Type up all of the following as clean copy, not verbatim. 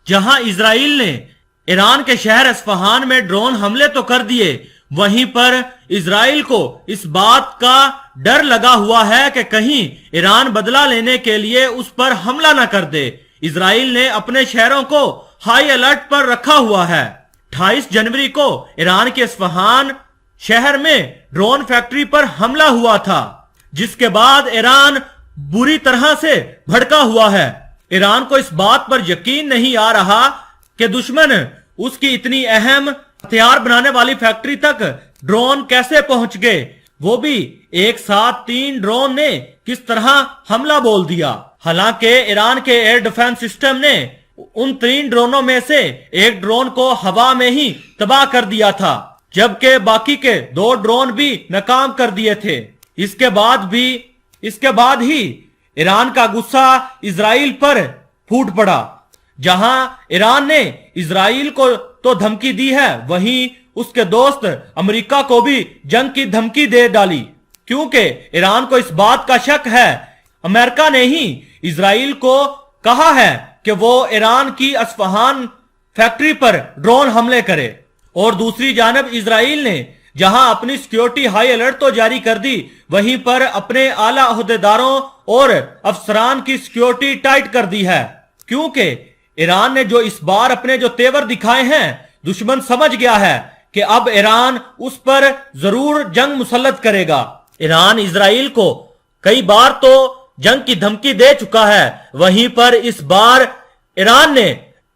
जहां इजराइल ने ईरान के शहर अस्फहान में ड्रोन हमले तो कर दिए, वहीं पर इजराइल को इस बात का डर लगा हुआ है कि कहीं ईरान बदला लेने के लिए उस पर हमला न कर दे। इजराइल ने अपने शहरों को हाई अलर्ट पर रखा हुआ है। 28 जनवरी को ईरान के अस्फहान शहर में ड्रोन फैक्ट्री पर हमला हुआ था, जिसके बाद ईरान बुरी तरह से भड़का हुआ है। ईरान को इस बात पर यकीन नहीं आ रहा कि दुश्मन उसकी इतनी अहम हथियार बनाने वाली फैक्ट्री तक ड्रोन कैसे पहुंच गए, वो भी एक साथ 3 ड्रोन ने किस तरह हमला बोल दिया। हालांकि ईरान के एयर डिफेंस सिस्टम ने उन 3 ड्रोनों में से एक ड्रोन को हवा में ही तबाह कर दिया था, जबकि बाकी के 2 ड्रोन भी नाकाम कर दिए थे। इसके बाद ही ईरान का गुस्सा इजराइल पर फूट पड़ा। जहां ईरान ने इजराइल को तो धमकी दी है, वहीं उसके दोस्त अमेरिका को भी जंग की धमकी दे डाली, क्योंकि ईरान को इस बात का शक है अमेरिका ने ही इजराइल को कहा है कि वो ईरान की अस्फहान फैक्ट्री पर ड्रोन हमले करे। और दूसरी जानब इजराइल ने जहां अपनी सिक्योरिटी हाई अलर्ट तो जारी कर दी, वहीं पर अपने आला ओहदेदारों और अफसरान की सिक्योरिटी टाइट कर दी है, क्योंकि ईरान ने जो इस बार अपने जो तेवर दिखाए हैं, दुश्मन समझ गया है कि अब ईरान उस पर जरूर जंग मुसल्लत करेगा। ईरान इजराइल को कई बार तो जंग की धमकी दे चुका है, वहीं पर इस बार ईरान ने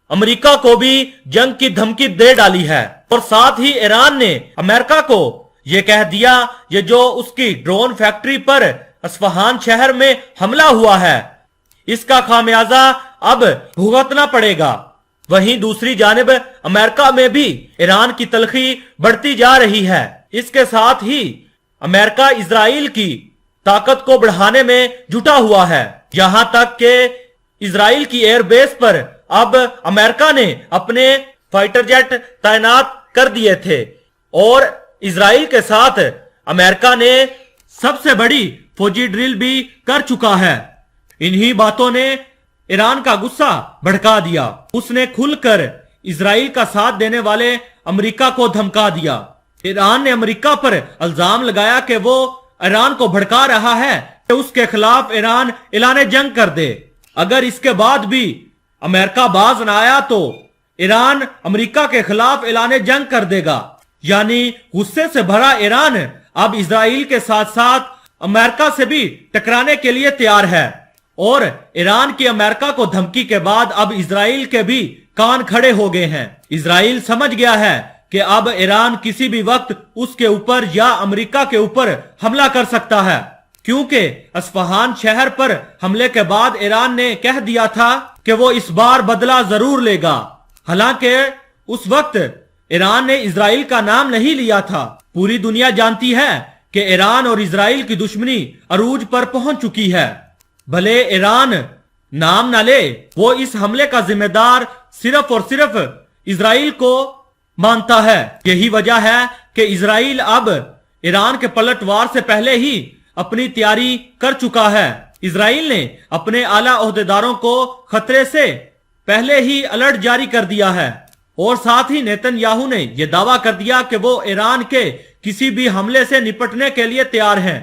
अमेरिका को भी जंग की धमकी दे डाली है। और साथ ही ईरान ने अमेरिका को यह कह दिया ये जो उसकी ड्रोन फैक्ट्री पर अस्फहान शहर में हमला हुआ है, इसका खामियाजा अब भुगतना पड़ेगा। वहीं दूसरी जानिब अमेरिका में भी ईरान की तलखी बढ़ती जा रही है। इसके साथ ही अमेरिका इजराइल की ताकत को बढ़ाने में जुटा हुआ है, यहां तक कि इजराइल की एयरबेस पर अब अमेरिका ने अपने फाइटर जेट तैनात कर दिए थे। और इजराइल के साथ अमेरिका ने सबसे बड़ी फौजी ड्रिल भी कर चुका है। इन्हीं बातों ने ईरान का गुस्सा भड़का दिया। उसने खुलकर इजराइल का साथ देने वाले अमेरिका को धमका दिया। ईरान ने अमेरिका पर इल्जाम लगाया कि वो ईरान को भड़का रहा है कि उसके खिलाफ ईरान ऐलान जंग कर दे। अगर इसके बाद भी अमेरिका बाज न आया तो ईरान अमेरिका के खिलाफ ऐलान जंग कर देगा। यानी गुस्से से भरा ईरान अब इजराइल के साथ साथ अमेरिका से भी टकराने के लिए तैयार है। और ईरान की अमेरिका को धमकी के बाद अब इजराइल के भी कान खड़े हो गए हैं। इजराइल समझ गया है कि अब ईरान किसी भी वक्त उसके ऊपर या अमेरिका के ऊपर हमला कर सकता है, क्योंकि अस्फहान शहर पर हमले के बाद ईरान ने कह दिया था कि वो इस बार बदला जरूर लेगा। हालांकि उस वक्त ईरान ने इजराइल का नाम नहीं लिया था। पूरी दुनिया जानती है कि ईरान और इजराइल की दुश्मनी अरूज पर पहुंच चुकी है। भले ईरान नाम न ले, वो इस हमले का जिम्मेदार सिर्फ और सिर्फ इजराइल को मानता है। यही वजह है कि इजराइल अब ईरान के पलटवार से पहले ही अपनी तैयारी कर चुका है। इजराइल ने अपने आला ओहदेदारों को खतरे से पहले ही अलर्ट जारी कर दिया है। और साथ ही नेतन्याहू ने यह दावा कर दिया कि वो ईरान के किसी भी हमले से निपटने के लिए तैयार हैं।